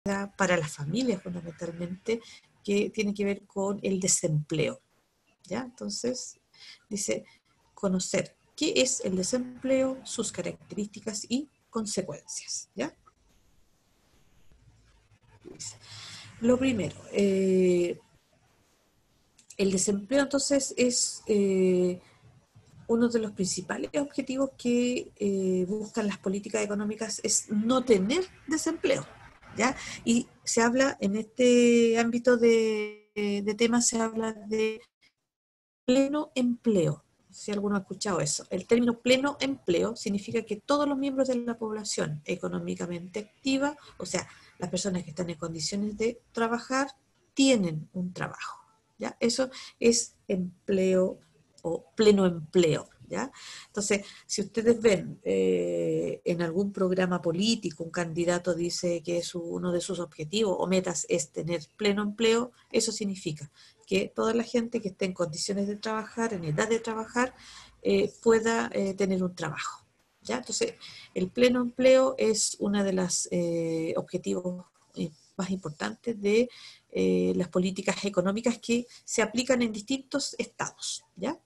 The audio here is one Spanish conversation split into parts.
para las familias fundamentalmente, que tiene que ver con el desempleo. ¿Ya? Entonces, dice, conocer qué es el desempleo, sus características y consecuencias. ¿Ya? Lo primero, el desempleo entonces es uno de los principales objetivos que buscan las políticas económicas es no tener desempleo, ¿ya? Y se habla en este ámbito de temas, se habla de pleno empleo. Si alguno ha escuchado eso. El término pleno empleo significa que todos los miembros de la población económicamente activa, o sea, las personas que están en condiciones de trabajar, tienen un trabajo. ¿Ya? Eso es empleo o pleno empleo. ¿Ya? Entonces, si ustedes ven en algún programa político, un candidato dice que uno de sus objetivos o metas es tener pleno empleo, eso significa que toda la gente que esté en condiciones de trabajar, en edad de trabajar, pueda tener un trabajo. ¿Ya? Entonces, el pleno empleo es uno de los objetivos más importantes de las políticas económicas que se aplican en distintos estados. ¿Ya?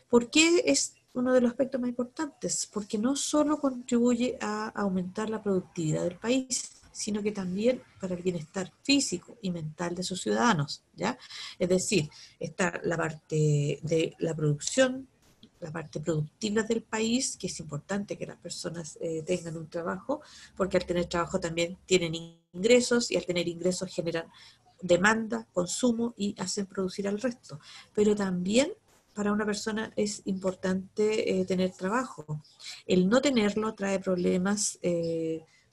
¿Por qué es uno de los aspectos más importantes? Porque no solo contribuye a aumentar la productividad del país, sino que también para el bienestar físico y mental de sus ciudadanos, ¿ya? Es decir, está la parte de la producción, la parte productiva del país, que es importante que las personas tengan un trabajo, porque al tener trabajo también tienen ingresos, y al tener ingresos generan demanda, consumo y hacen producir al resto. Pero también para una persona es importante tener trabajo. El no tenerlo trae problemas,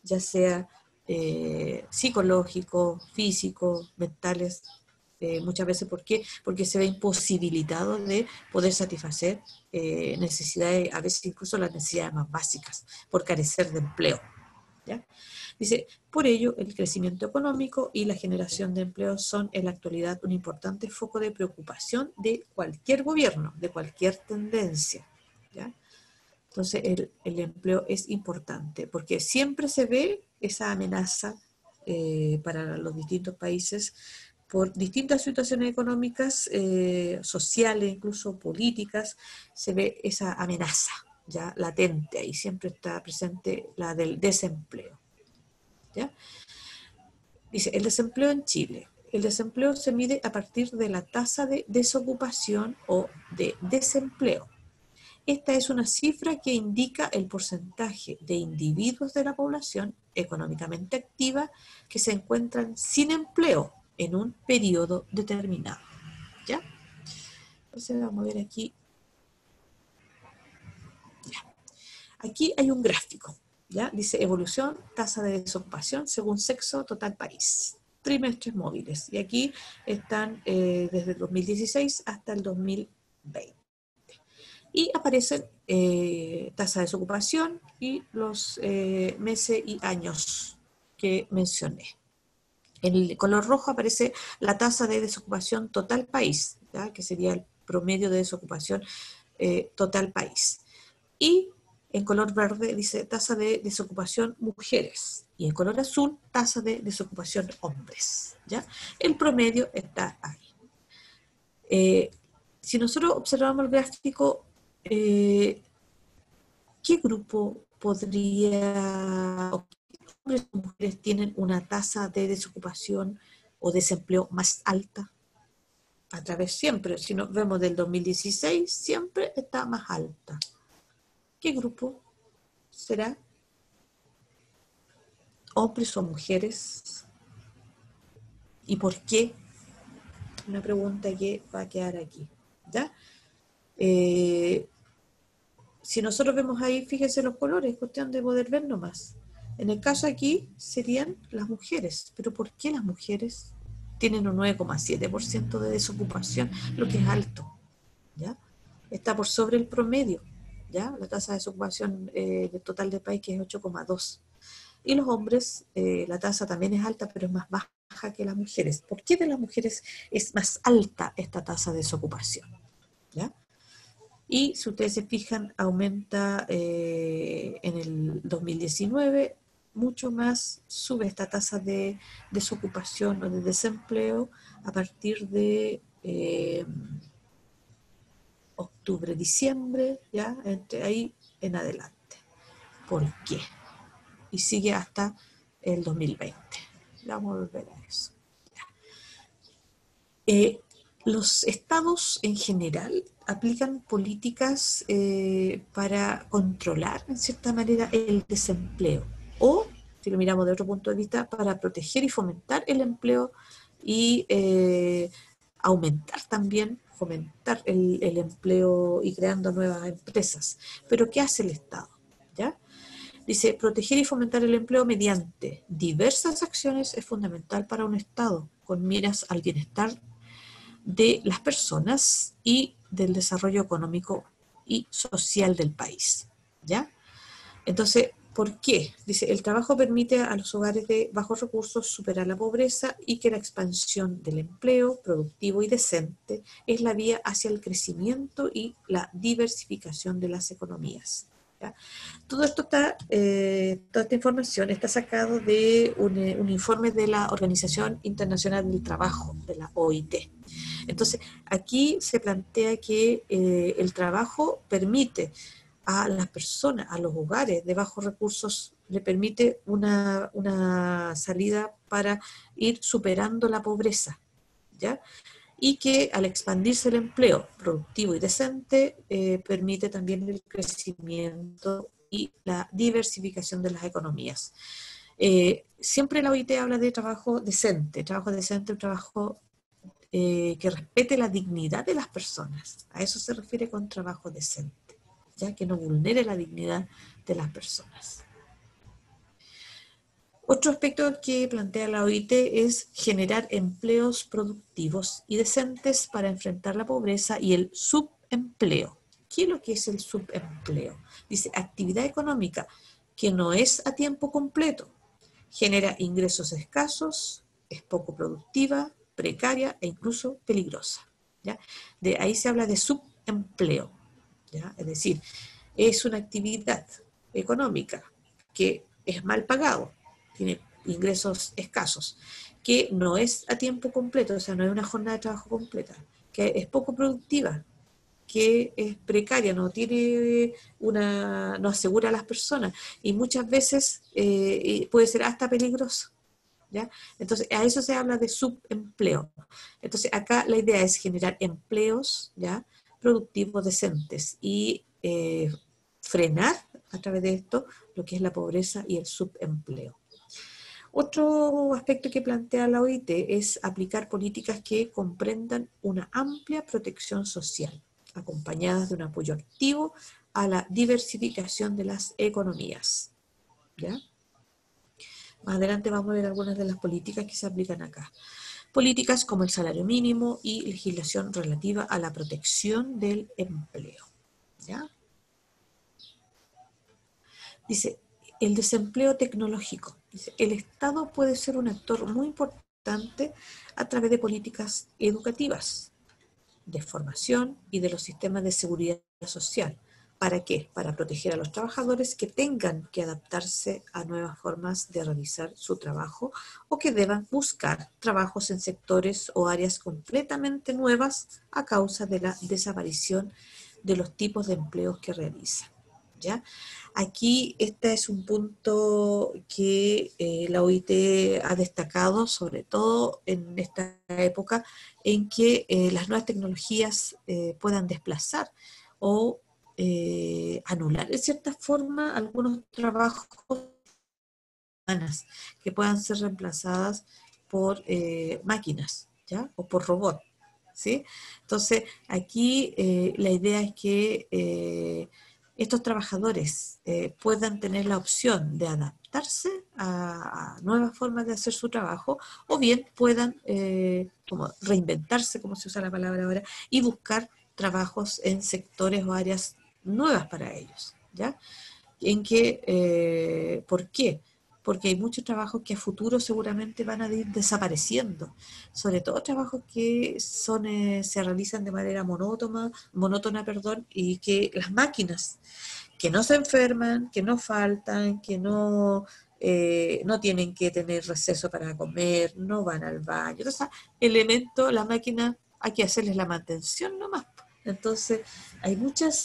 ya sea psicológicos, físicos, mentales, muchas veces. ¿Por qué? Porque se ve imposibilitado de poder satisfacer necesidades, a veces incluso las necesidades más básicas, por carecer de empleo. ¿Ya? Dice, por ello, el crecimiento económico y la generación de empleo son en la actualidad un importante foco de preocupación de cualquier gobierno, de cualquier tendencia. ¿Ya? Entonces, el empleo es importante porque siempre se ve esa amenaza para los distintos países por distintas situaciones económicas, sociales, incluso políticas, se ve esa amenaza ya latente, ahí siempre está presente la del desempleo. ¿Ya? Dice, el desempleo en Chile. El desempleo se mide a partir de la tasa de desocupación o de desempleo. Esta es una cifra que indica el porcentaje de individuos de la población económicamente activa que se encuentran sin empleo en un periodo determinado. ¿Ya? Entonces vamos a ver aquí. Ya. Aquí hay un gráfico. ¿Ya? Dice evolución, tasa de desocupación según sexo, total país. Trimestres móviles. Y aquí están desde el 2016 hasta el 2020. Y aparecen tasa de desocupación y los meses y años que mencioné. En el color rojo aparece la tasa de desocupación total país, ¿ya? Que sería el promedio de desocupación total país. Y en color verde dice tasa de desocupación mujeres. Y en color azul, tasa de desocupación hombres. ¿Ya? El promedio está ahí. Si nosotros observamos el gráfico, ¿qué grupo podría, o qué hombres o mujeres tienen una tasa de desocupación o desempleo más alta? A través siempre, si nos vemos del 2016, siempre está más alta. ¿Qué grupo será? ¿Hombres o mujeres? ¿Y por qué? Una pregunta que va a quedar aquí. ¿Ya? Si nosotros vemos ahí, fíjense los colores, es cuestión de poder ver nomás. En el caso aquí serían las mujeres. ¿Pero por qué las mujeres tienen un 9,7% de desocupación? Lo que es alto. ¿Ya? Está por sobre el promedio. ¿Ya? La tasa de desocupación del total del país, que es 8,2. Y los hombres, la tasa también es alta, pero es más baja que las mujeres. ¿Por qué de las mujeres es más alta esta tasa de desocupación? ¿Ya? Y si ustedes se fijan, aumenta en el 2019 mucho más sube esta tasa de desocupación o de desempleo a partir de octubre, diciembre, ya, entre ahí en adelante. ¿Por qué? Y sigue hasta el 2020. Vamos a volver a eso. Los estados en general aplican políticas para controlar, en cierta manera, el desempleo. O, si lo miramos de otro punto de vista, para proteger y fomentar el empleo y aumentar también, fomentar el empleo y creando nuevas empresas. Pero ¿qué hace el Estado? ¿Ya? Dice, proteger y fomentar el empleo mediante diversas acciones es fundamental para un Estado, con miras al bienestar de las personas y del desarrollo económico y social del país. ¿Ya? Entonces, ¿por qué? Dice, el trabajo permite a los hogares de bajos recursos superar la pobreza y que la expansión del empleo productivo y decente es la vía hacia el crecimiento y la diversificación de las economías. ¿Ya? Todo esto está, toda esta información está sacado de un informe de la Organización Internacional del Trabajo, de la OIT. Entonces, aquí se plantea que el trabajo permite a las personas, a los hogares de bajos recursos, le permite una salida para ir superando la pobreza, ¿ya? Y que al expandirse el empleo productivo y decente, permite también el crecimiento y la diversificación de las economías. Siempre la OIT habla de trabajo decente, un trabajo que respete la dignidad de las personas. A eso se refiere con trabajo decente, ya que no vulnere la dignidad de las personas. Otro aspecto que plantea la OIT es generar empleos productivos y decentes para enfrentar la pobreza y el subempleo. ¿Qué es lo que es el subempleo? Dice, actividad económica que no es a tiempo completo, genera ingresos escasos, es poco productiva, precaria e incluso peligrosa. ¿Ya? De ahí se habla de subempleo, ¿ya? Es decir, es una actividad económica que es mal pagado, tiene ingresos escasos, que no es a tiempo completo, o sea, no es una jornada de trabajo completa, que es poco productiva, que es precaria, no asegura a las personas y muchas veces puede ser hasta peligroso. ¿Ya? Entonces, a eso se habla de subempleo. Entonces, acá la idea es generar empleos, ¿ya?, productivos decentes y frenar a través de esto lo que es la pobreza y el subempleo. Otro aspecto que plantea la OIT es aplicar políticas que comprendan una amplia protección social, acompañadas de un apoyo activo a la diversificación de las economías. ¿Ya? Más adelante vamos a ver algunas de las políticas que se aplican acá. Políticas como el salario mínimo y legislación relativa a la protección del empleo. ¿Ya? Dice, el desempleo tecnológico. Dice, el Estado puede ser un actor muy importante a través de políticas educativas, de formación y de los sistemas de seguridad social. ¿Para qué? Para proteger a los trabajadores que tengan que adaptarse a nuevas formas de realizar su trabajo o que deban buscar trabajos en sectores o áreas completamente nuevas a causa de la desaparición de los tipos de empleos que realizan. ¿Ya? Aquí este es un punto que la OIT ha destacado, sobre todo en esta época en que las nuevas tecnologías puedan desplazar o anular de cierta forma algunos trabajos humanas que puedan ser reemplazadas por máquinas, ¿ya? O por robots, ¿sí? Entonces, aquí la idea es que estos trabajadores puedan tener la opción de adaptarse a nuevas formas de hacer su trabajo o bien puedan como reinventarse, como se usa la palabra ahora, y buscar trabajos en sectores o áreas nuevas para ellos, ¿ya? En que, ¿por qué? Porque hay muchos trabajos que a futuro seguramente van a ir desapareciendo, sobre todo trabajos que se realizan de manera monótona, y que las máquinas que no se enferman, que no faltan, que no no tienen que tener receso para comer, no van al baño. Entonces, elemento, la máquina, hay que hacerles la mantención nomás. Entonces, hay muchos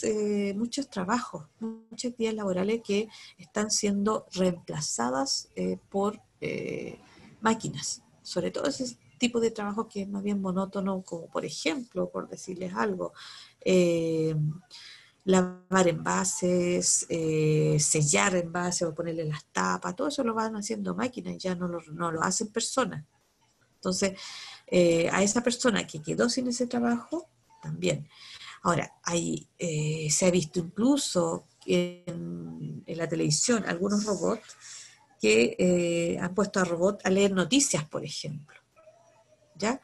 trabajos, muchas actividades laborales que están siendo reemplazadas por máquinas, sobre todo ese tipo de trabajo que es más bien monótono, como por ejemplo, por decirles algo, eh, lavar envases, sellar envases o ponerle las tapas, todo eso lo van haciendo máquinas, ya no lo hacen personas. Entonces, a esa persona que quedó sin ese trabajo, también. Ahora, se ha visto incluso en la televisión algunos robots que han puesto a robots a leer noticias, por ejemplo, ¿ya?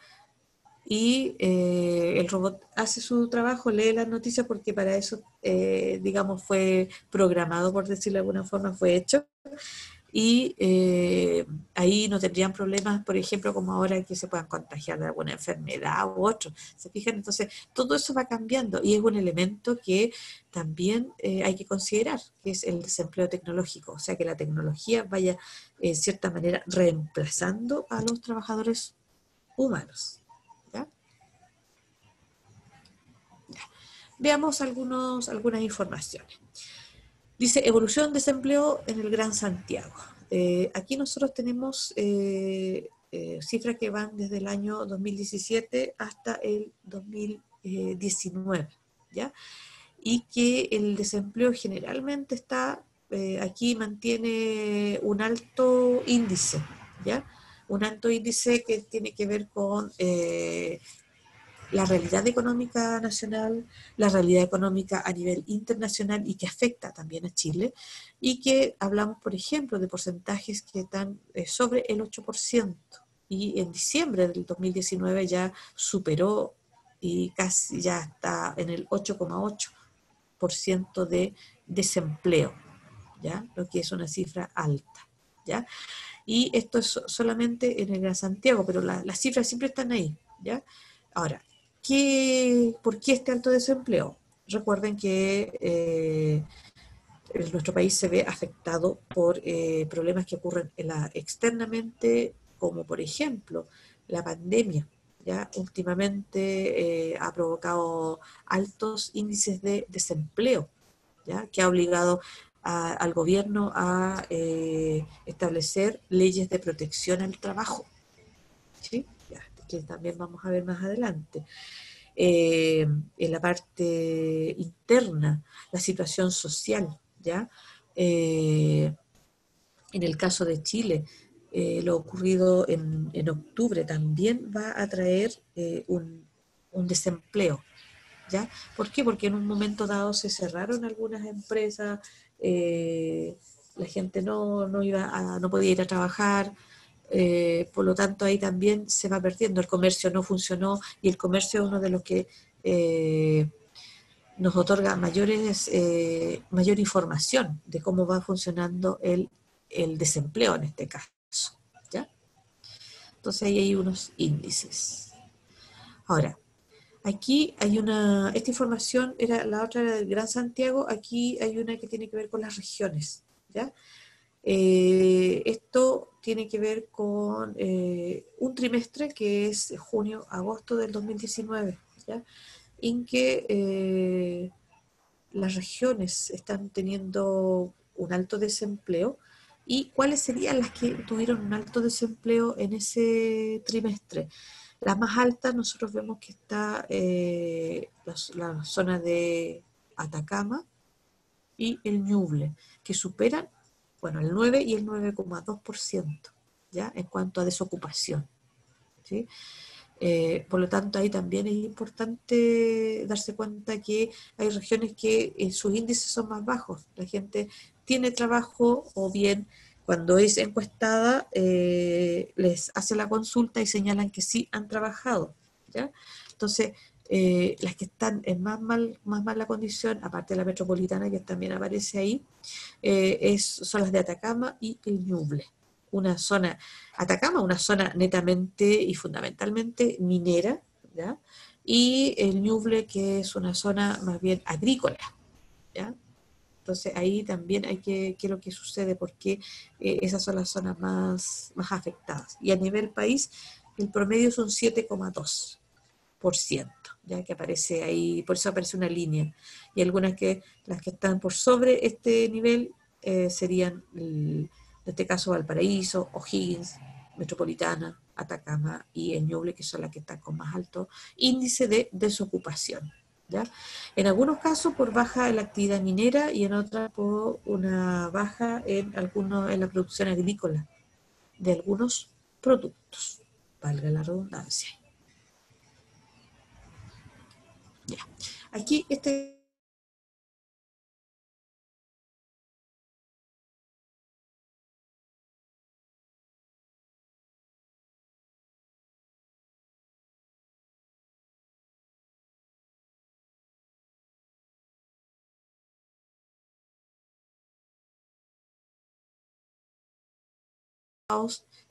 Y el robot hace su trabajo, lee las noticias porque para eso, digamos, fue programado, por decirlo de alguna forma, fue hecho. Y ahí no tendrían problemas, por ejemplo, como ahora que se puedan contagiar de alguna enfermedad u otro. ¿Se fijan? Entonces, todo eso va cambiando y es un elemento que también hay que considerar, que es el desempleo tecnológico. O sea, que la tecnología vaya, en cierta manera, reemplazando a los trabajadores humanos. ¿Ya? Veamos algunas informaciones. Dice, evolución de desempleo en el Gran Santiago. Aquí nosotros tenemos cifras que van desde el año 2017 hasta el 2019, ¿ya? Y que el desempleo generalmente aquí mantiene un alto índice, ¿ya? Un alto índice que tiene que ver con la realidad económica nacional, la realidad económica a nivel internacional y que afecta también a Chile, y que hablamos, por ejemplo, de porcentajes que están sobre el 8%, y en diciembre del 2019 ya superó y casi ya está en el 8,8% de desempleo, ¿ya? Lo que es una cifra alta, ¿ya? Y esto es solamente en el Gran Santiago, pero las cifras siempre están ahí, ¿ya? Ahora, ¿por qué este alto desempleo? Recuerden que nuestro país se ve afectado por problemas que ocurren externamente, como por ejemplo la pandemia. ¿Ya? Últimamente ha provocado altos índices de desempleo, ¿ya? Que ha obligado al gobierno a establecer leyes de protección al trabajo, ¿sí? Ya, que también vamos a ver más adelante. En la parte interna, la situación social, ¿ya? Eh, en el caso de Chile, lo ocurrido en octubre también va a traer un desempleo, ¿ya? ¿Por qué? Porque en un momento dado se cerraron algunas empresas, la gente no podía ir a trabajar, por lo tanto ahí también se va perdiendo, el comercio no funcionó y el comercio es uno de los que nos otorga mayor información de cómo va funcionando el desempleo en este caso, ¿ya? Entonces ahí hay unos índices. Ahora, aquí esta información la otra era del Gran Santiago, aquí hay una que tiene que ver con las regiones, ¿ya? Esto tiene que ver con un trimestre que es junio-agosto del 2019, ¿ya? En que las regiones están teniendo un alto desempleo y cuáles serían las que tuvieron un alto desempleo en ese trimestre. La más alta nosotros vemos que está la zona de Atacama y el Ñuble, que superan, bueno, el 9 y el 9,2%, ¿ya? En cuanto a desocupación, ¿sí? Por lo tanto, ahí también es importante darse cuenta que hay regiones que sus índices son más bajos. La gente tiene trabajo o bien cuando es encuestada les hace la consulta y señalan que sí han trabajado, ¿ya? Entonces, las que están en más mala condición, aparte de la metropolitana que también aparece ahí, son las de Atacama y el Ñuble. Atacama, una zona netamente y fundamentalmente minera, ¿ya? Y el Ñuble, que es una zona más bien agrícola, ¿ya? Entonces ahí también hay qué es lo que sucede, porque esas son las zonas más afectadas. Y a nivel país, el promedio es un 7,2%, ya que aparece ahí, por eso aparece una línea. Y algunas las que están por sobre este nivel serían, en este caso, Valparaíso, O'Higgins, Metropolitana, Atacama y el Ñuble, que son las que están con más alto índice de desocupación. ¿Ya? En algunos casos por baja en la actividad minera y en otras por una baja en la producción agrícola de algunos productos, valga la redundancia. Ya. Aquí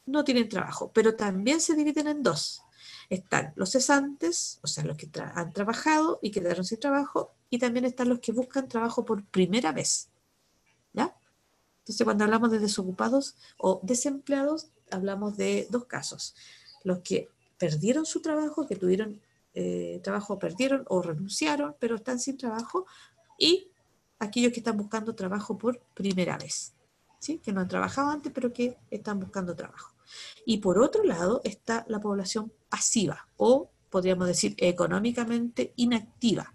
no tienen trabajo, pero también se dividen en dos. Están los cesantes, o sea, los que han trabajado y quedaron sin trabajo, y también están los que buscan trabajo por primera vez. ¿Ya? Entonces, cuando hablamos de desocupados o desempleados, hablamos de dos casos. Los que perdieron su trabajo, que tuvieron trabajo, perdieron o renunciaron, pero están sin trabajo, y aquellos que están buscando trabajo por primera vez, ¿sí? Que no han trabajado antes, pero que están buscando trabajo. Y por otro lado está la población pasiva, o podríamos decir económicamente inactiva.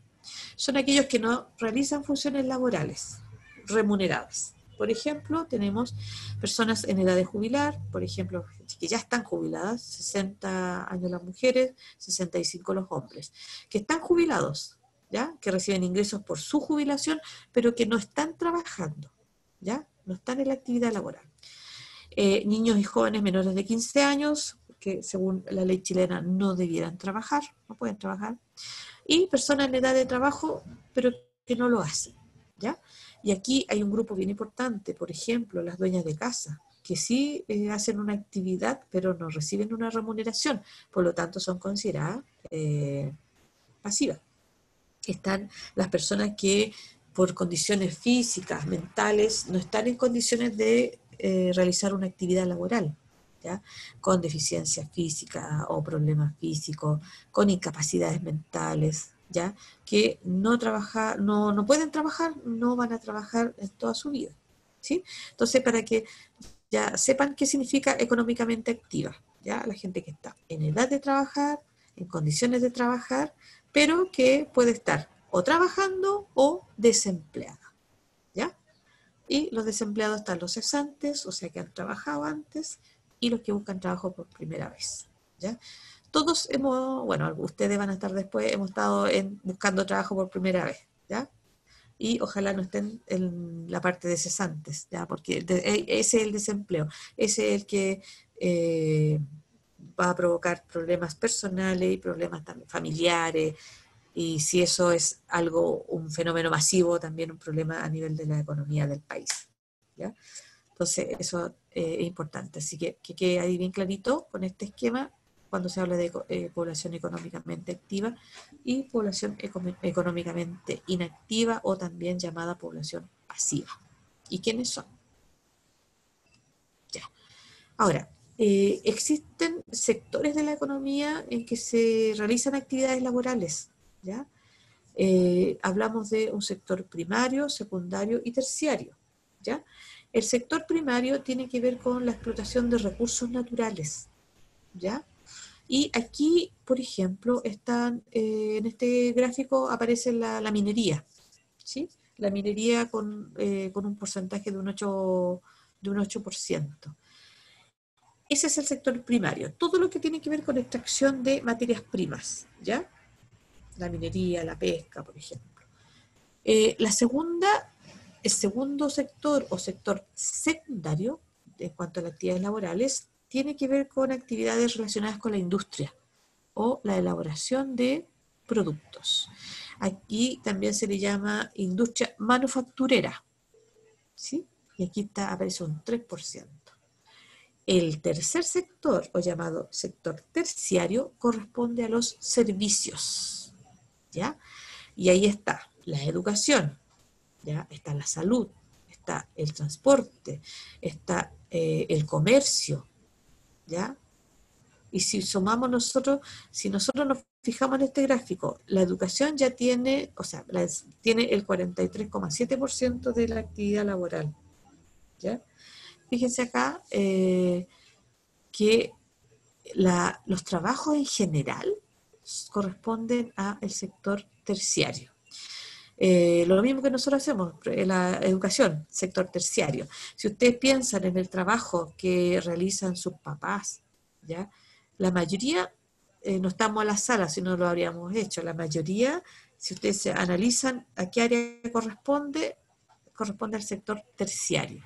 Son aquellos que no realizan funciones laborales remuneradas. Por ejemplo, tenemos personas en edad de jubilar, por ejemplo, que ya están jubiladas, 60 años las mujeres, 65 los hombres, que están jubilados, ¿ya? Que reciben ingresos por su jubilación, pero que no están trabajando, ¿ya? No están en la actividad laboral. Niños y jóvenes menores de 15 años, que según la ley chilena no debieran trabajar, no pueden trabajar, y personas en edad de trabajo, pero que no lo hacen, ¿ya? Y aquí hay un grupo bien importante, por ejemplo, las dueñas de casa, que sí hacen una actividad, pero no reciben una remuneración, por lo tanto son consideradas pasivas. Están las personas que por condiciones físicas, mentales, no están en condiciones de realizar una actividad laboral, ¿ya? Con deficiencia física o problemas físicos, con incapacidades mentales, ¿ya? Que no pueden trabajar, no van a trabajar en toda su vida, ¿sí? Entonces, para que ya sepan qué significa económicamente activa, ¿ya? La gente que está en edad de trabajar, en condiciones de trabajar, pero que puede estar o trabajando o desempleada, ¿ya? Y los desempleados están los cesantes, o sea que han trabajado antes, y los que buscan trabajo por primera vez, ¿ya? Todos bueno, ustedes van a estar después, hemos estado buscando trabajo por primera vez, ¿ya? Y ojalá no estén en la parte de cesantes, ¿ya? Porque ese es el desempleo, ese es el que va a provocar problemas personales y problemas también familiares, y si eso es un fenómeno masivo, también un problema a nivel de la economía del país, ¿ya? Entonces, eso es importante. Así que quede ahí bien clarito con este esquema cuando se habla de población económicamente activa y población económicamente inactiva, o también llamada población pasiva. ¿Y quiénes son? Ya. Ahora, existen sectores de la economía en que se realizan actividades laborales, ¿ya? Hablamos de un sector primario, secundario y terciario, ¿ya? El sector primario tiene que ver con la explotación de recursos naturales, ¿ya? Y aquí, por ejemplo, en este gráfico aparece la minería, ¿sí? La minería con un porcentaje de un 8%. Ese es el sector primario, todo lo que tiene que ver con extracción de materias primas, ¿ya? La minería, la pesca, por ejemplo. El segundo sector o sector secundario, en cuanto a las actividades laborales, tiene que ver con actividades relacionadas con la industria o la elaboración de productos. Aquí también se le llama industria manufacturera, ¿sí? Y aquí aparece un 3%. El tercer sector, o llamado sector terciario, corresponde a los servicios, ¿ya? Y ahí está la educación, ¿ya? Está la salud, está el transporte, está el comercio, ¿ya? Y si sumamos nosotros, si nosotros nos fijamos en este gráfico, la educación ya tiene, o sea, tiene el 43,7% de la actividad laboral, ¿ya? Fíjense acá que los trabajos en general corresponden al sector terciario. Lo mismo que nosotros hacemos en la educación, sector terciario. Si ustedes piensan en el trabajo que realizan sus papás, ¿ya? La mayoría, no estamos a la sala si no lo habríamos hecho, la mayoría, si ustedes se analizan a qué área corresponde al sector terciario.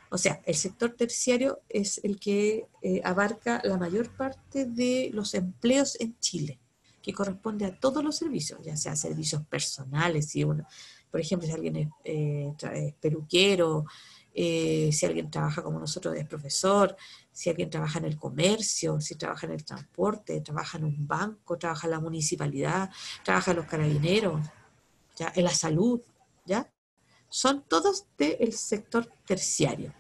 O sea, el sector terciario es el que abarca la mayor parte de los empleos en Chile, que corresponde a todos los servicios, ya sea servicios personales, si uno, por ejemplo, si alguien es peluquero, si alguien trabaja como nosotros es profesor, si alguien trabaja en el comercio, si trabaja en el transporte, trabaja en un banco, trabaja en la municipalidad, trabaja en los carabineros, ya, en la salud, ¿ya? Son todos del sector terciario.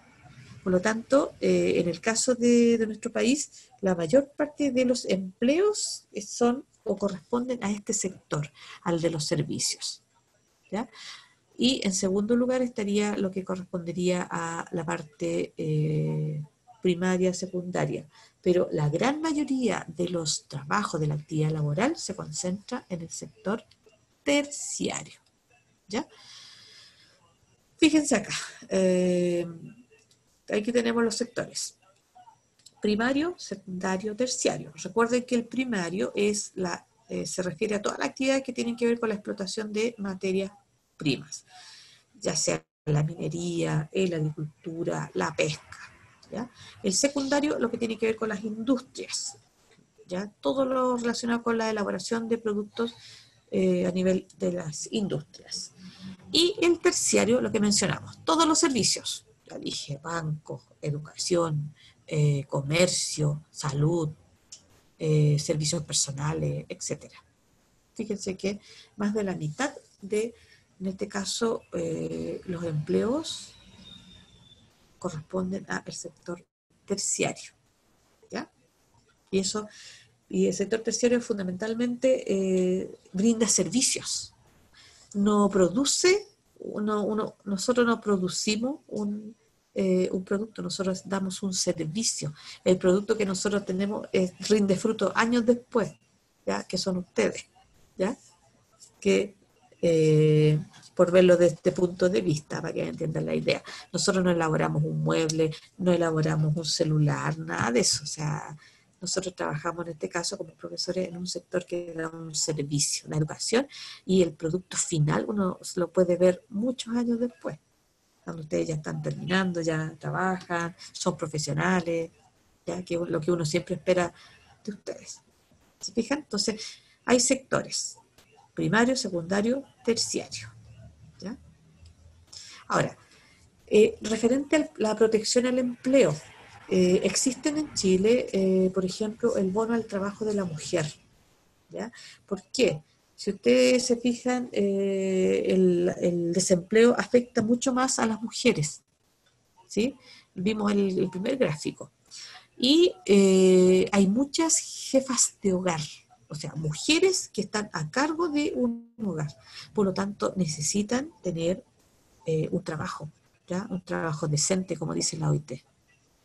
Por lo tanto, en el caso de nuestro país, la mayor parte de los empleos son o corresponden a este sector, al de los servicios, ¿ya? Y en segundo lugar estaría lo que correspondería a la parte primaria, secundaria. Pero la gran mayoría de los trabajos de la actividad laboral se concentra en el sector terciario, ¿ya? Fíjense acá. Aquí tenemos los sectores: primario, secundario, terciario. Recuerden que el primario se refiere a todas las actividades que tienen que ver con la explotación de materias primas, ya sea la minería, la agricultura, la pesca, ¿ya? El secundario, lo que tiene que ver con las industrias, ¿ya? Todo lo relacionado con la elaboración de productos a nivel de las industrias. Y el terciario, lo que mencionamos, todos los servicios, ya dije, bancos, educación, comercio, salud, servicios personales, etcétera. Fíjense que más de la mitad de, en este caso, los empleos corresponden al sector terciario, ¿ya? Y eso, y el sector terciario fundamentalmente brinda servicios. No produce, nosotros no producimos un producto, nosotros damos un servicio. El producto que nosotros tenemos rinde fruto años después, ¿ya? Que son ustedes, ¿ya? Que por verlo desde este punto de vista, para que entiendan la idea. Nosotros no elaboramos un mueble, no elaboramos un celular, nada de eso. O sea, nosotros trabajamos en este caso como profesores en un sector que da un servicio, la educación, y el producto final uno lo puede ver muchos años después, cuando ustedes ya están terminando, ya trabajan, son profesionales, ya que lo que uno siempre espera de ustedes. ¿Se fijan? Entonces, hay sectores: primario, secundario, terciario, ¿ya? Ahora, referente a la protección al empleo, existen en Chile, por ejemplo, el bono al trabajo de la mujer, ¿ya? ¿Por qué? Si ustedes se fijan, el desempleo afecta mucho más a las mujeres, ¿sí? Vimos el primer gráfico. Y hay muchas jefas de hogar, o sea, mujeres que están a cargo de un hogar. Por lo tanto, necesitan tener un trabajo, ¿ya? Un trabajo decente, como dice la OIT,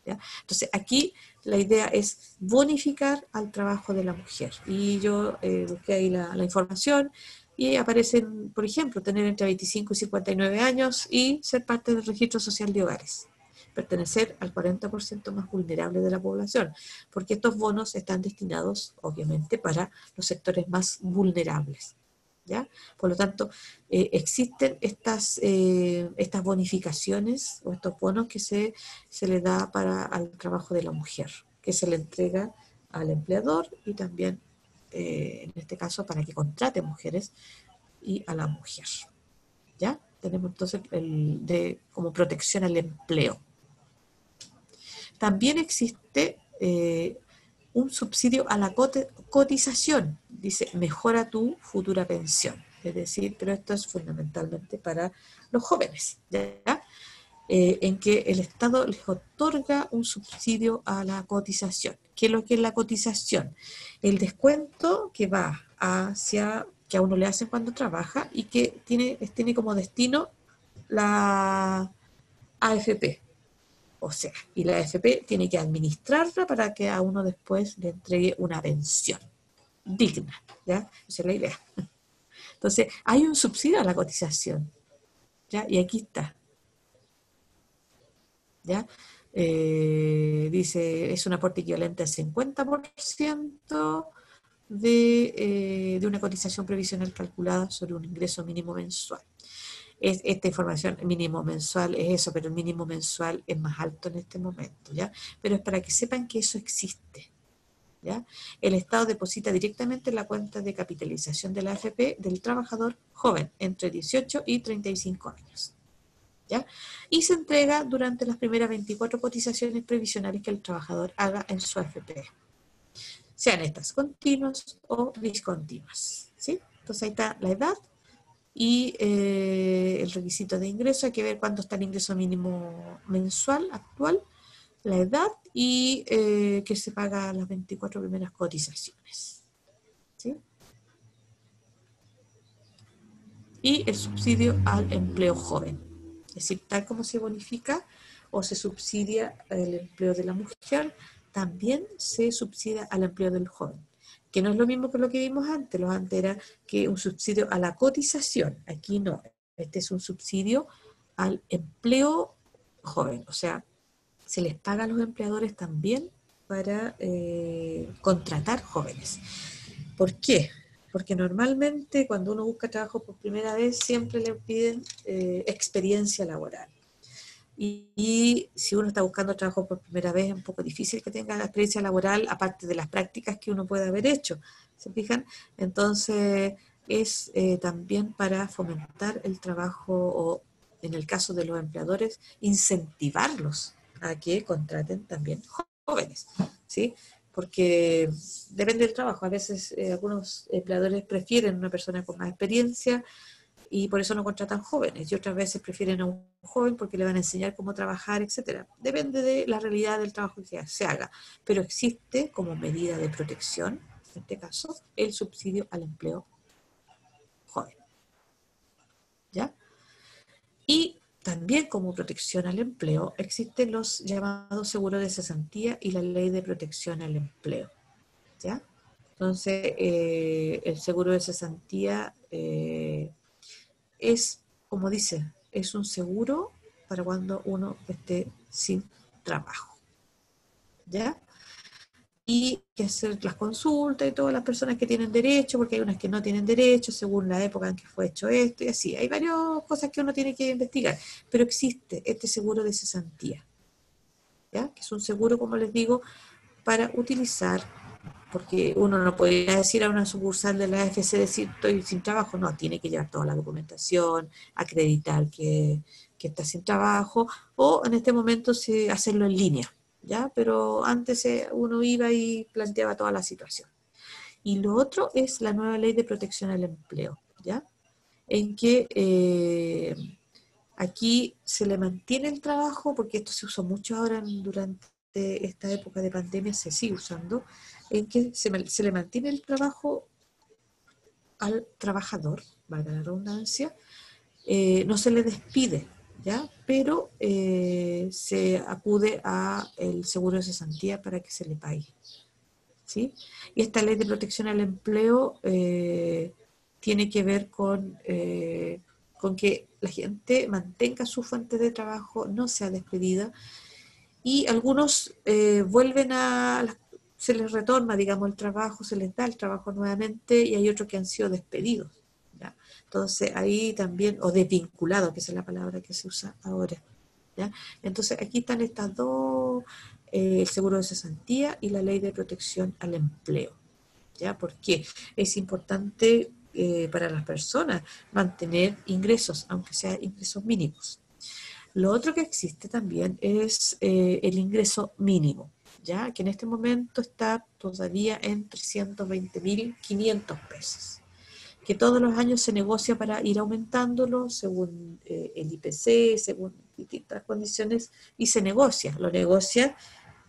¿ya? Entonces, aquí la idea es bonificar al trabajo de la mujer. Y yo busqué ahí la información y aparecen, por ejemplo, tener entre 25 y 59 años y ser parte del registro social de hogares, pertenecer al 40% más vulnerable de la población, porque estos bonos están destinados, obviamente, para los sectores más vulnerables, ¿ya? Por lo tanto, existen estas bonificaciones o estos bonos que se le da al trabajo de la mujer, que se le entrega al empleador y también, en este caso, para que contrate mujeres y a la mujer, ¿ya? Tenemos entonces como protección al empleo. También existe un subsidio a la cotización, dice, mejora tu futura pensión. Es decir, pero esto es fundamentalmente para los jóvenes, ¿ya? En que el Estado les otorga un subsidio a la cotización. ¿Qué es lo que es la cotización? El descuento que va hacia, que a uno le hacen cuando trabaja y que tiene como destino la AFP. O sea, y la AFP tiene que administrarla para que a uno después le entregue una pensión digna, ¿ya? Esa es la idea. Entonces, hay un subsidio a la cotización, ¿ya? Y aquí está, ¿ya? Dice, es un aporte equivalente al 50% de una cotización previsional calculada sobre un ingreso mínimo mensual. Esta información mínimo mensual es eso, pero el mínimo mensual es más alto en este momento, ¿ya? Pero es para que sepan que eso existe, ¿ya? El Estado deposita directamente en la cuenta de capitalización de la AFP del trabajador joven entre 18 y 35 años, ¿ya? Y se entrega durante las primeras 24 cotizaciones previsionales que el trabajador haga en su AFP, sean estas continuas o discontinuas, ¿sí? Entonces ahí está la edad y el requisito de ingreso. Hay que ver cuánto está el ingreso mínimo mensual actual, la edad y que se paga las 24 primeras cotizaciones, ¿sí? Y el subsidio al empleo joven, es decir, tal como se bonifica o se subsidia el empleo de la mujer, también se subsidia al empleo del joven, que no es lo mismo que lo que vimos antes. Lo antes era que un subsidio a la cotización, aquí no, este es un subsidio al empleo joven, o sea, se les paga a los empleadores también para contratar jóvenes. ¿Por qué? Porque normalmente cuando uno busca trabajo por primera vez siempre le piden experiencia laboral. Y si uno está buscando trabajo por primera vez es un poco difícil que tenga la experiencia laboral, aparte de las prácticas que uno puede haber hecho. ¿Se fijan? Entonces es también para fomentar el trabajo o, en el caso de los empleadores, incentivarlos a que contraten también jóvenes, ¿sí? Porque depende del trabajo. A veces algunos empleadores prefieren una persona con más experiencia y por eso no contratan jóvenes, y otras veces prefieren a un joven porque le van a enseñar cómo trabajar, etcétera. Depende de la realidad del trabajo que se haga, pero existe como medida de protección, en este caso, el subsidio al empleo joven, ¿ya? Y también como protección al empleo existen los llamados seguros de cesantía y la ley de protección al empleo, ¿ya? Entonces, el seguro de cesantía es, como dice, es un seguro para cuando uno esté sin trabajo, ¿ya? Y que hacer las consultas y todas las personas que tienen derecho, porque hay unas que no tienen derecho según la época en que fue hecho esto y así. Hay varias cosas que uno tiene que investigar, pero existe este seguro de cesantía, ¿ya? Que es un seguro, como les digo, para utilizar, porque uno no puede decir a una sucursal de la AFC decir estoy sin trabajo, no, tiene que llevar toda la documentación, acreditar que está sin trabajo, o en este momento sí, hacerlo en línea, ¿ya? Pero antes uno iba y planteaba toda la situación. Y lo otro es la nueva ley de protección al empleo, ¿ya? En que aquí se le mantiene el trabajo, porque esto se usó mucho ahora durante esta época de pandemia, se sigue usando, en que se le mantiene el trabajo al trabajador, valga la redundancia, no se le despide, ¿ya? Pero se acude a el seguro de cesantía para que se le pague, ¿sí? Y esta ley de protección al empleo tiene que ver con que la gente mantenga su fuente de trabajo, no sea despedida, y algunos vuelven se les retorna, digamos, el trabajo, se les da el trabajo nuevamente, y hay otros que han sido despedidos, ¿ya? Entonces ahí también, o desvinculados, que esa es la palabra que se usa ahora, ¿ya? Entonces aquí están estas dos, el seguro de cesantía y la ley de protección al empleo, ¿ya? Porque es importante para las personas mantener ingresos, aunque sean ingresos mínimos. Lo otro que existe también es el ingreso mínimo, ¿ya? Que en este momento está todavía en 320.500 pesos. que todos los años se negocia para ir aumentándolo según el IPC, según distintas condiciones, y se negocia, lo negocia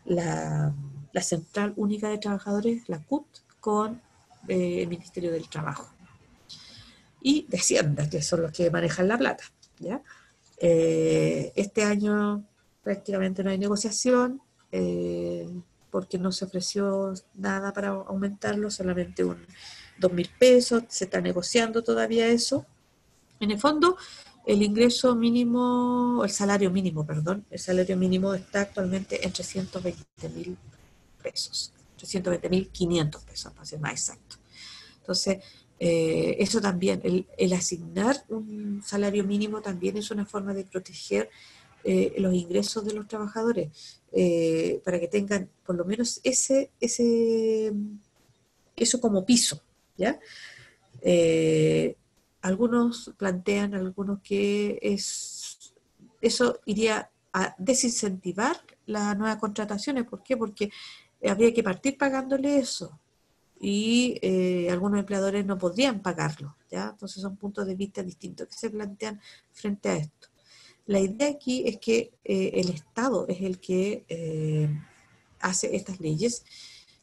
la Central Única de Trabajadores, la CUT, con el Ministerio del Trabajo y de Hacienda, que son los que manejan la plata, ¿ya? Este año prácticamente no hay negociación, porque no se ofreció nada para aumentarlo, solamente 2.000 pesos, se está negociando todavía eso. En el fondo, el ingreso mínimo, el salario mínimo, perdón, el salario mínimo está actualmente en 320.000 pesos, 320.500 pesos, para ser más exacto. Entonces, eso también, el asignar un salario mínimo también es una forma de proteger los ingresos de los trabajadores, para que tengan por lo menos eso como piso, ¿ya? Eh, algunos plantean, algunos que eso iría a desincentivar las nuevas contrataciones. ¿Por qué? Porque habría que partir pagándole eso y algunos empleadores no podrían pagarlo, ¿ya? Entonces son puntos de vista distintos que se plantean frente a esto. La idea aquí es que el Estado es el que hace estas leyes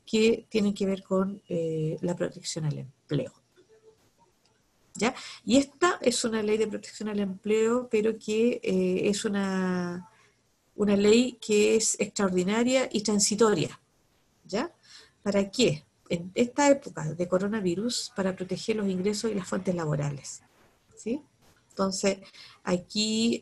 que tienen que ver con la protección al empleo, ¿ya? Y esta es una ley de protección al empleo, pero que es una ley que es extraordinaria y transitoria, ¿ya? ¿Para qué? En esta época de coronavirus, para proteger los ingresos y las fuentes laborales, ¿sí? Entonces, aquí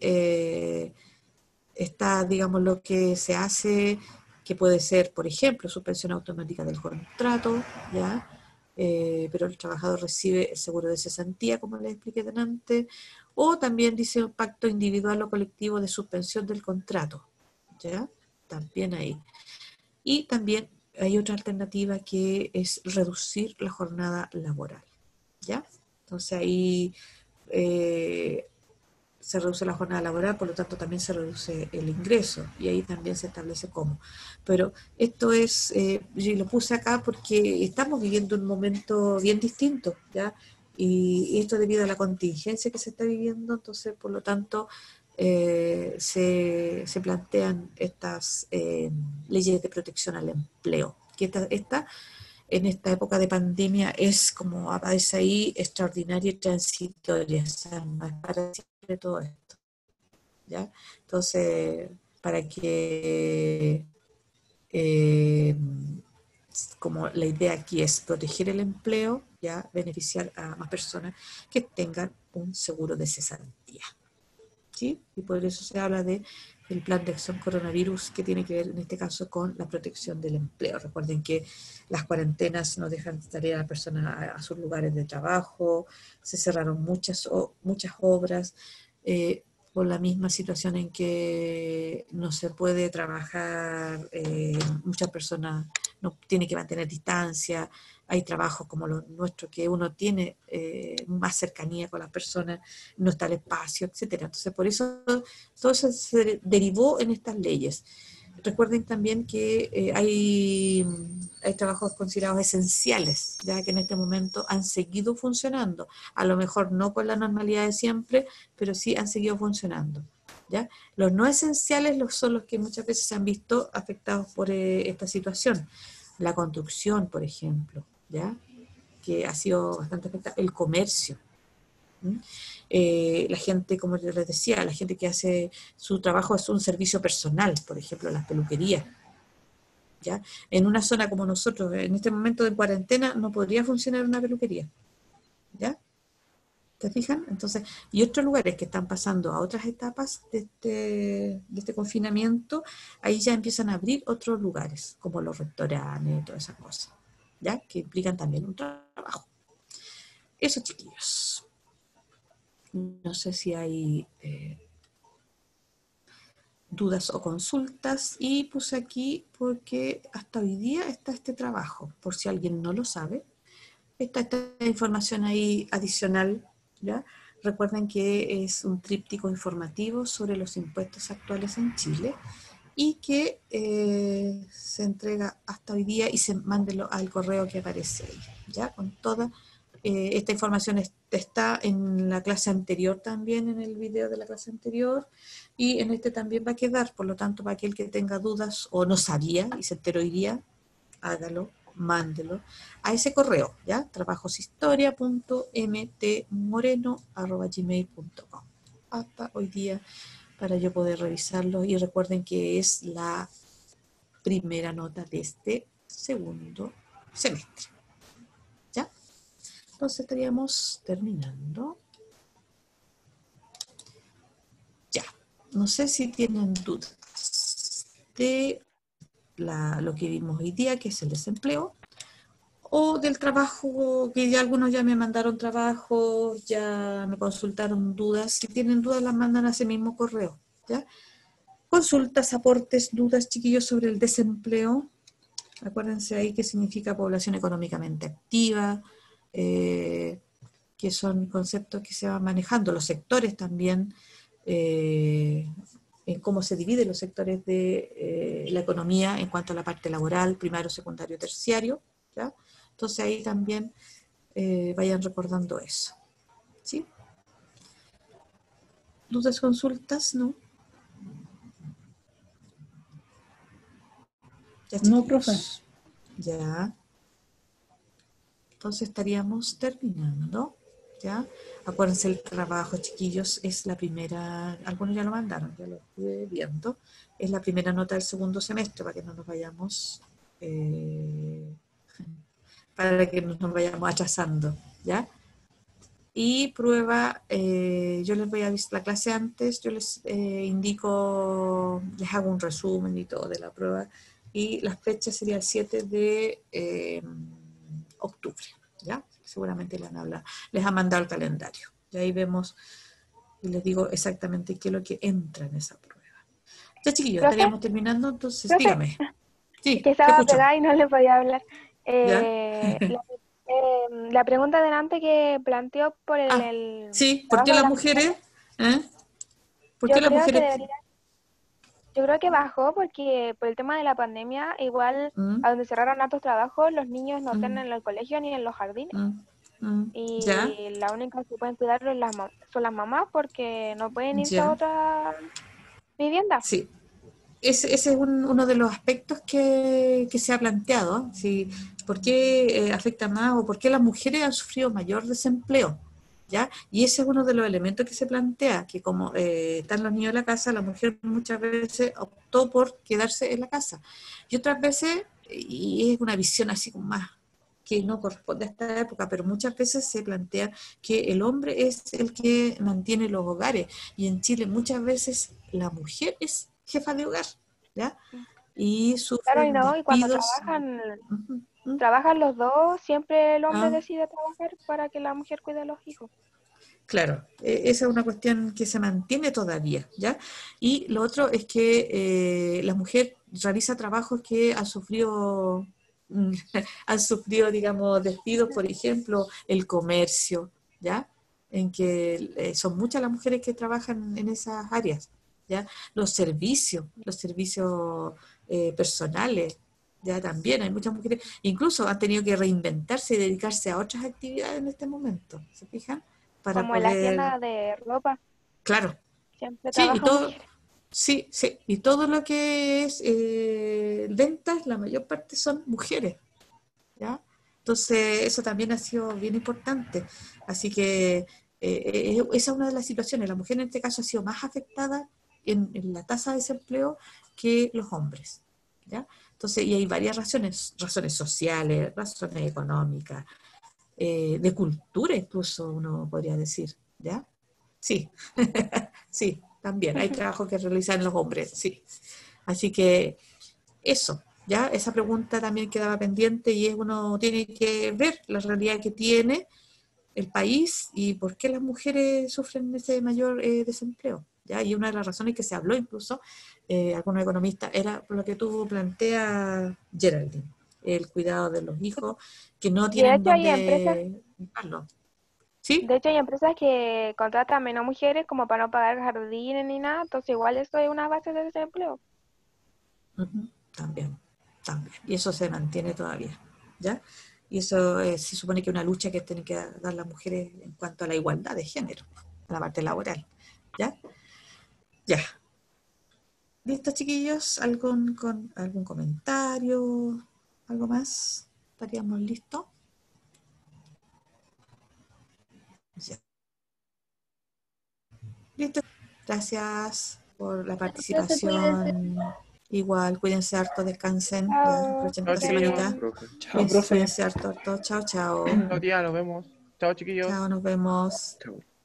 está, digamos, lo que se hace, que puede ser, por ejemplo, suspensión automática del contrato, ¿ya? Pero el trabajador recibe el seguro de cesantía, como les expliqué antes, o también dice un pacto individual o colectivo de suspensión del contrato, ¿ya? También ahí. Y también hay otra alternativa que es reducir la jornada laboral, ¿ya? Entonces ahí eh, se reduce la jornada laboral, por lo tanto también se reduce el ingreso y ahí también se establece cómo. Pero esto es, yo lo puse acá porque estamos viviendo un momento bien distinto, ¿ya? Y esto debido a la contingencia que se está viviendo, entonces por lo tanto se plantean estas leyes de protección al empleo, que esta en esta época de pandemia es, como aparece ahí, extraordinaria y transitoria, o sea, no es para siempre todo esto, ¿ya? Entonces, para que, eh, como la idea aquí es proteger el empleo, ya beneficiar a más personas que tengan un seguro de cesantía, ¿sí? Y por eso se habla de el plan de acción coronavirus, que tiene que ver en este caso con la protección del empleo. Recuerden que las cuarentenas no dejan salir a las personas a sus lugares de trabajo, se cerraron muchas obras, por la misma situación en que no se puede trabajar, muchas personas no tienen que mantener distancia, hay trabajos como los nuestros que uno tiene más cercanía con las personas, no está el espacio, etcétera. Entonces, por eso todo eso se derivó en estas leyes. Recuerden también que hay trabajos considerados esenciales, ya que en este momento han seguido funcionando, a lo mejor no con la normalidad de siempre, pero sí han seguido funcionando, ¿ya? Los no esenciales son los que muchas veces se han visto afectados por esta situación. La construcción, por ejemplo, ¿ya? Que ha sido bastante afectada, el comercio. La gente, como yo les decía, la gente que hace su trabajo es un servicio personal, por ejemplo, las peluquerías, ¿ya? En una zona como nosotros, en este momento de cuarentena, no podría funcionar una peluquería, ¿ya? ¿Te fijan? Entonces, y otros lugares que están pasando a otras etapas de este confinamiento, ahí ya empiezan a abrir otros lugares, como los restaurantes, todas esas cosas, ¿ya? Que implican también un trabajo. Eso, chiquillos. No sé si hay dudas o consultas, y puse aquí porque hasta hoy día está este trabajo, por si alguien no lo sabe, está esta información ahí adicional, ¿ya? Recuerden que es un tríptico informativo sobre los impuestos actuales en Chile y que se entrega hasta hoy día y se mándelo al correo que aparece ahí, ¿ya? Con toda esta información está en la clase anterior también, en el video de la clase anterior, y en este también va a quedar. Por lo tanto, para aquel que tenga dudas o no sabía y se enteró hoy día, hágalo, mándelo a ese correo, ¿ya? trabajoshistoria.mtmoreno@gmail.com. Hasta hoy día, para yo poder revisarlo. Y recuerden que es la primera nota de este segundo semestre, ¿ya? Entonces estaríamos terminando. Ya. No sé si tienen dudas de lo que vimos hoy día, que es el desempleo, o del trabajo, que ya algunos ya me mandaron trabajo, ya me consultaron dudas. Si tienen dudas, las mandan a ese mismo correo, ¿ya? Consultas, aportes, dudas, chiquillos, sobre el desempleo. Acuérdense ahí qué significa población económicamente activa, que son conceptos que se van manejando, los sectores también, en cómo se dividen los sectores de la economía en cuanto a la parte laboral, primario, secundario, terciario, ¿ya? Entonces ahí también vayan recordando eso, ¿sí? ¿Dudas, consultas? ¿No? Ya, No, profe. chiquillos. Ya. Entonces estaríamos terminando, ¿ya? Acuérdense, el trabajo, chiquillos, es la primera, algunos ya lo mandaron, ya lo estuve viendo, es la primera nota del segundo semestre, para que no nos vayamos, para que no nos vayamos atrasando, ¿ya? Y prueba, yo les voy a avisar la clase antes, yo les indico, les hago un resumen y todo de la prueba, y las fechas sería el 7 de octubre, ¿ya? Seguramente les han mandado el calendario, y ahí vemos y les digo exactamente qué es lo que entra en esa prueba. Ya, chiquillos, Profe, estaríamos terminando, entonces profe, dígame. es que Sí, te estaba escucho. pegada y no le podía hablar. ¿Ya? La pregunta delante que planteó por Ah, el sí, ¿por qué trabajo de las las mujeres, mujeres? ¿Eh? ¿Por qué yo las creo que mujeres? debería, yo creo que bajó porque por el tema de la pandemia, igual ¿Mm? a donde cerraron altos trabajos, los niños no están Mm, en el colegio ni en los jardines. mm, ¿ya? Y la única que pueden cuidarlo es son las mamás porque no pueden irse a ¿Ya? otra vivienda. Sí. Ese es uno de los aspectos que se ha planteado, ¿sí? ¿Por qué afecta más o por qué las mujeres han sufrido mayor desempleo? ¿Ya? Y ese es uno de los elementos que se plantea, que como están los niños en la casa, la mujer muchas veces optó por quedarse en la casa. Y otras veces, y es una visión así como más que no corresponde a esta época, pero muchas veces se plantea que el hombre es el que mantiene los hogares, y en Chile muchas veces la mujer es jefa de hogar, ¿ya? Y Claro, y sufren no, y cuando despidos. Ujú, ujú. trabajan los dos, siempre el hombre Ah, decide trabajar para que la mujer cuide a los hijos. claro, esa es una cuestión que se mantiene todavía, ¿ya? Y lo otro es que la mujer realiza trabajos que han sufrido, han sufrido, digamos, despidos, por ejemplo, el comercio, ¿ya? En que son muchas las mujeres que trabajan en esas áreas, ¿ya? Los servicios personales, ya también hay muchas mujeres, incluso han tenido que reinventarse y dedicarse a otras actividades en este momento, ¿se fijan? Para Como en las poder, tiendas de ropa, claro, siempre sí, y trabajan todo, mujeres. sí, sí, y todo lo que es ventas, la mayor parte son mujeres, ¿ya? Entonces, eso también ha sido bien importante. Así que esa es una de las situaciones. La mujer en este caso ha sido más afectada en la tasa de desempleo que los hombres, ¿ya? Entonces, y hay varias razones, razones sociales, razones económicas, de cultura incluso, uno podría decir, ¿ya? Sí, sí, también hay trabajo que realizan los hombres, sí. Así que eso, ¿ya? Esa pregunta también quedaba pendiente y es uno tiene que ver la realidad que tiene el país y por qué las mujeres sufren ese mayor desempleo, ¿ya? Y una de las razones que se habló incluso, algunos economistas, era por lo que tú planteas, Geraldine, el cuidado de los hijos que no De tienen hecho, donde dejarlo. ¿Sí? de hecho hay empresas que contratan menos mujeres como para no pagar jardines ni nada, entonces igual esto es una base de desempleo. Ujú. También, también. Y eso se mantiene todavía, ¿ya? Y eso se supone que es una lucha que tienen que dar las mujeres en cuanto a la igualdad de género, a la parte laboral. ¿Ya? Ya. ¿Listo, chiquillos? ¿Algún comentario? ¿Algo más? ¿Estaríamos listos? Ya. Listo. Gracias por la Profe, cuídense. participación. Igual, cuídense harto, descansen. Ya, Chao, aprovechen que Chao, esta estén chiquillos. semanita. bien. Profe. Chao, profe. Cuídense harto, harto. Chao, chao. Chao, tía, nos vemos. Chao, chiquillos. Chao, nos vemos. Chao.